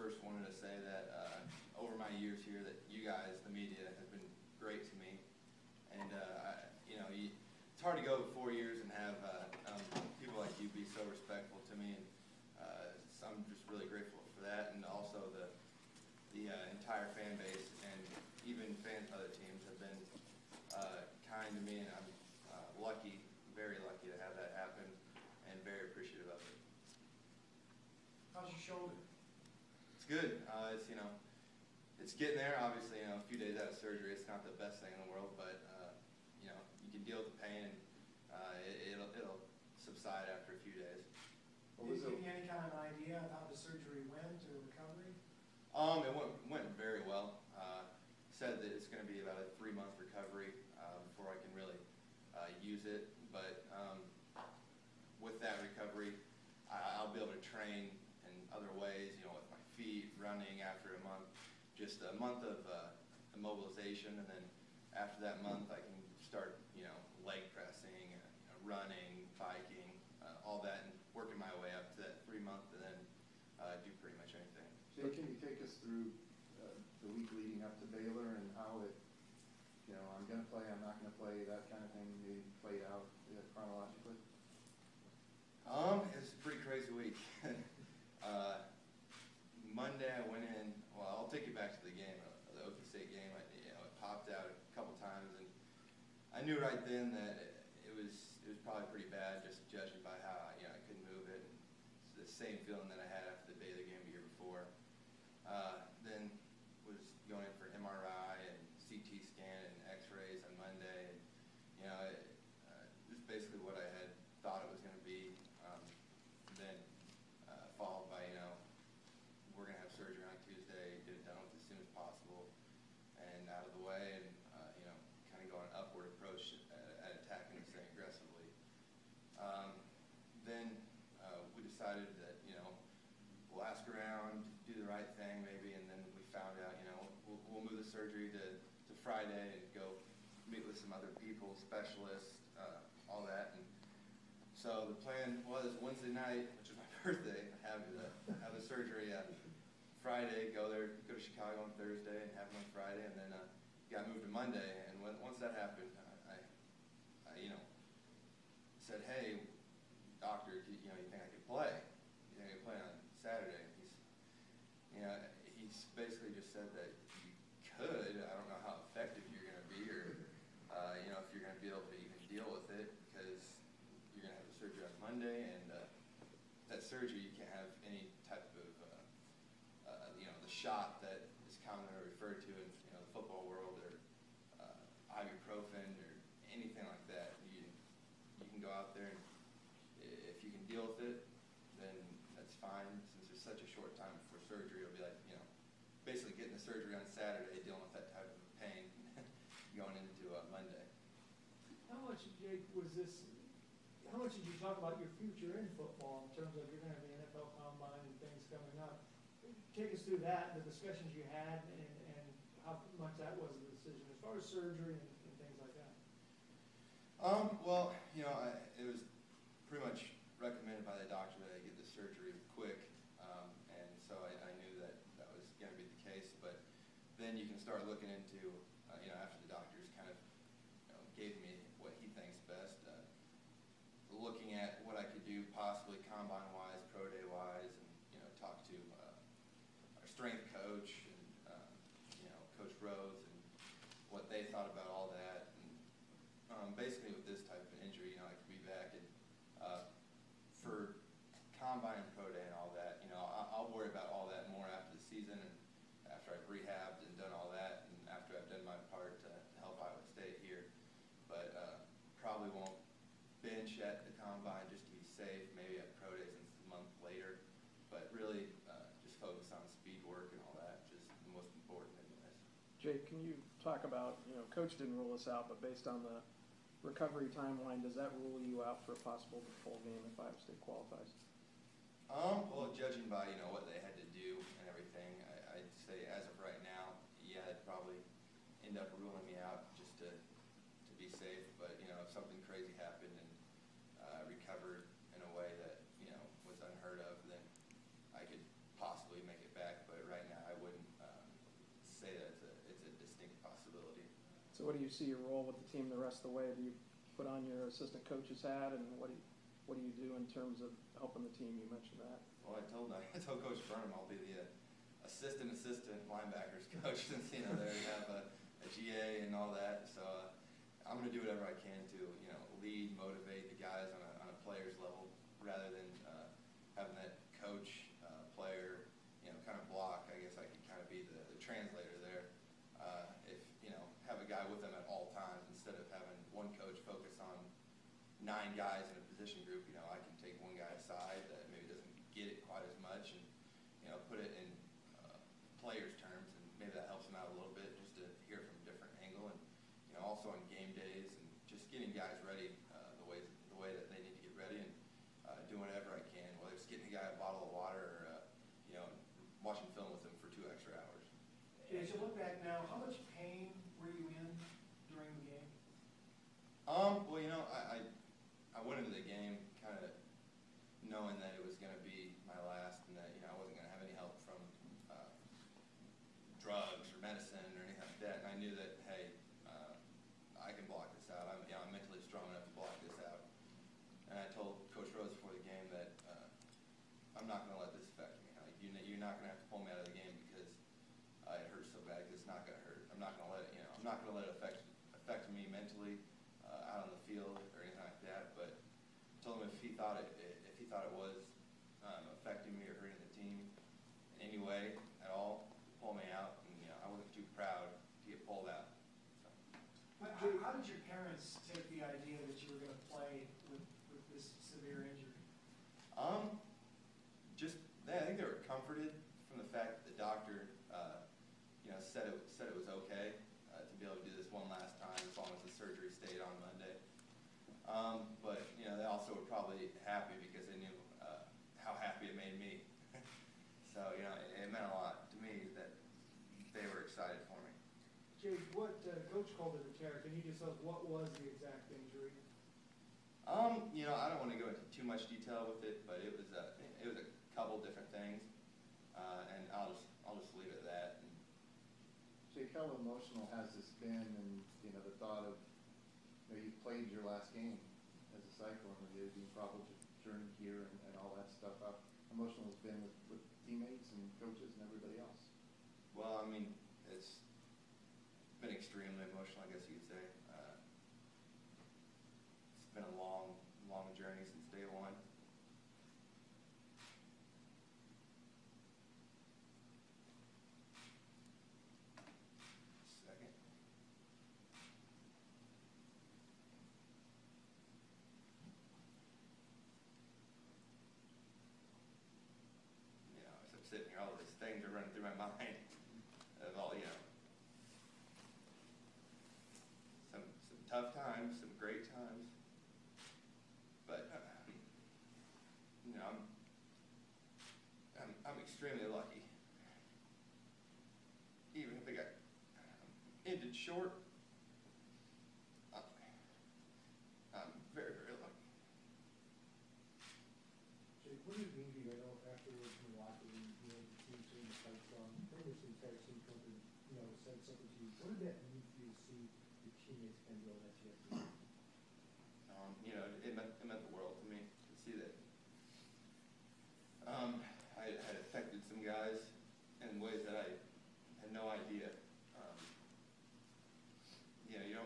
first wanted to say that over my years here, that you guys, the media, have been great to me. And it's hard to go 4 years and have people like you be so respectful to me. And so I'm just really grateful for that. And also the entire fan base and even fans of other teams have been kind to me, and I'm lucky, very lucky to have that happen, and very appreciative of it. How's your shoulder? It's good. It's getting there. Obviously, a few days out of surgery, it's not the best thing in the world, but you can deal with the pain, and it'll subside after a few days. Did it give you any kind of idea of how the surgery went or recovery? It went very well. Said that it's going to be about a 3-month recovery before I can really use it. But with that recovery, I'll be able to train in other ways, with my feet, running after a month. Just a month of immobilization, and then after that month, I can start, leg pressing, running, biking, all that, and working my way up to that 3-month, and then do pretty much anything. Jake, can you take us through the week leading up to Baylor and how it, I'm going to play, I'm not going to play, that kind of thing, maybe played out chronologically? It was a pretty crazy week. Monday I went in, well, I'll take you back to the game, the Okie State game. It popped out a couple times, and I knew right then that it was probably pretty bad, just judging by how I couldn't move it. It's the same feeling that I had after the Baylor game the year before. Then was going in for MRI and CT scan and X-rays on Monday, and it was basically what I had thought it was going to be. Then followed by we're going to have surgery on Tuesday, get it done with as soon as possible and out of the way, and kind of go an upward approach at attacking this thing aggressively. Then we decided that we'll ask around, do the right thing maybe, and then we found out we'll move the surgery to Friday and go meet with some other people, specialists, all that. And so the plan was Wednesday night, which is my birthday, have the surgery Friday, go to Chicago on Thursday and have it on Friday, and then got moved to Monday. And once that happened, I said, "Hey, doctor, you think I could play? You think I could play on Saturday?" And he's basically just said that you could. I don't know how effective you're going to be, or if you're going to be able to even deal with it, because you're going to have the surgery on Monday, and that surgery you can't have any type of the shot that is commonly referred to in the football world, or ibuprofen or anything like that. You can go out there, and if you can deal with it, then that's fine. Since there's such a short time before surgery, it'll be like basically getting the surgery on Saturday, dealing with that type of pain going into Monday. How much, Jake, how much did you talk about your future in football in terms of you're going to have the NFL Combine and things coming up? Take us through that, the discussions you had, and how much that was a decision as far as surgery and things like that. Well, it was pretty much recommended by the doctor that I get the surgery quick, and so I knew that was going to be the case. But then you can start looking into, after the doctors kind of gave me what he thinks best, looking at what I could do possibly combine-wise, pro day-wise, and talk to our strength coach and Coach Rose, and what they thought about all that. And basically, with this type of injury, I could be back, and for combine and pro day and all that, I'll worry about all that more after the season, and after I've rehabbed and done all that, and after I've done my part to help Iowa State here. But probably won't bench at the combine just to be safe, maybe at pro day since it's a month later. But really just focus on speed work and all that, which is the most important anyways. Jake, can you talk about, Coach didn't rule this out, but based on the recovery timeline, does that rule you out for a possible full game if Iowa State qualifies? Well, judging by, what they had to do and everything, I'd say as of right now, yeah, it'd probably end up ruling me out just to be safe. But, if something crazy happened and recovered in a way that, was unheard of, then I could possibly make it back. But So what do you see your role with the team the rest of the way? Do you put on your assistant coach's hat, and what do you do in terms of helping the team? You mentioned that. Well, I told Coach Burnham I'll be the assistant linebackers coach since they have a GA and all that. So I'm going to do whatever I can to lead, motivate the guys on a player's level rather than having that coach player kind of block. I guess I can kind of be the translator there. If have a guy with them at all times instead of having one coach focus on 9 guys in a position group. I can take one guy aside that maybe doesn't get it quite as much and put it in players' terms, and maybe that helps them out a little bit just to hear from a different angle. And also on game days and just getting guys ready the way that they need to get ready, and doing whatever I can, whether it's getting a guy a bottle of water or watching film with them for 2 extra hours. As you look back now, how much pain were you in during the game? Well, I went into the game kind of knowing that it was going to be my last, and that I wasn't going to have any help from drugs or medicine or anything like that. And I knew that, hey, I can block this out. I'm mentally strong enough to block this out. And I told Coach Rose before the game that I'm not going to let this affect me. Like, you're not going to have to pull me out of the game because it hurts so bad. Because it's not going to hurt. I'm not going to let it. I'm not going to let it affect me mentally out on the field or anything like that. But I told him if he thought it was affecting me or hurting the team in any way at all, pull me out. And I wasn't too proud to get pulled out. So. How did your parents take the idea that you were going to play with this severe injury? I think they were comforted from the fact that the doctor, said it was okay to be able to do this one last time as long as the surgery stayed on Monday. But they also were probably happy because they knew how happy it made me. So it meant a lot to me that they were excited for me. Jake, what Coach called it a tear. Can you just tell us what was the exact injury? I don't want to go into too much detail with it, but it was a couple different things, and I'll just leave it at that. And Jake, how emotional has this been, and the thought of you played your last game as a Cyclone, the improbable journey here and all that stuff. How emotional has been with teammates and coaches and everybody else? Well, it's been extremely emotional, I guess you could say. It's been a long journey since day one. Second. As I'm sitting here, all these things are running through my mind of all, some tough times, some great times. But I'm extremely lucky. Even if it got ended short, I'm very, very lucky. Jake, what did it mean to you afterwards in the locker room, the team seeing the fight from, pretty much the entire team come to, said something to you? What did that mean for you to see your teammates kind of go that you have to do? It meant the world to me to see that I had affected some guys in ways that I had no idea.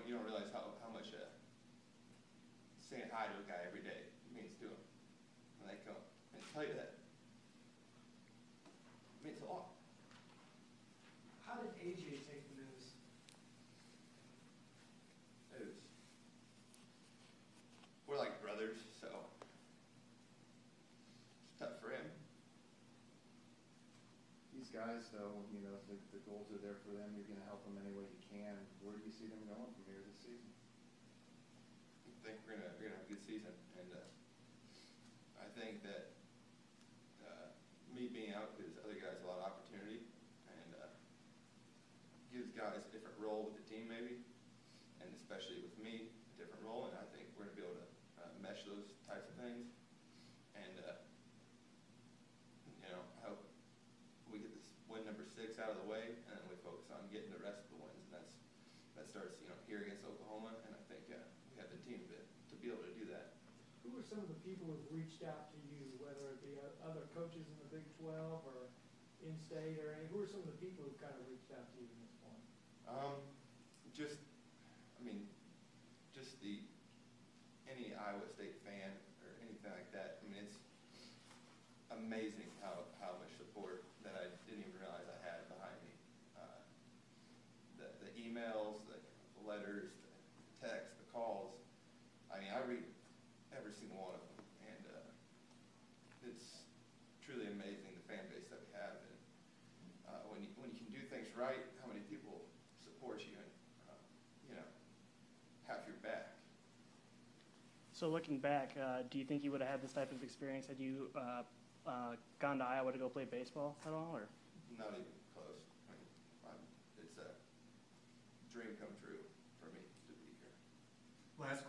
You don't realize how much saying hi to a guy every day means to him when they come and tell you that. It means a lot. How did AJ take the news? We're like brothers, so it's tough for him. These guys, though, the goals are there for them. You're going to help them any way you can. Where do you see them going from here this season? I think we're gonna have a good season, and I think that me being out gives other guys a lot of opportunity, and gives guys a different role with the team, maybe, and especially with me, a different role. And I think we're gonna be able to mesh those types of things, and I hope we get this win number 6 out of the way, and then we focus on getting the rest of the wins, and that starts here here against Oklahoma, and I think we have the team to be able to do that. Who are some of the people who've reached out to you, whether it be other coaches in the Big 12 or in-state or any? Who are some of the people who've kind of reached out to you at this point? Just any Iowa State fan or anything like that. I mean, it's amazing how much support that I didn't even realize I had behind me. The emails, the letters, the texts, the calls. I mean, I read every single one of them, and it's truly amazing the fan base that we have. And when you can do things right, how many people support you and have your back. So looking back, do you think you would have had this type of experience had you gone to Iowa to go play baseball at all, or? Not even close. I mean, it's a dream come true for me to be here. Last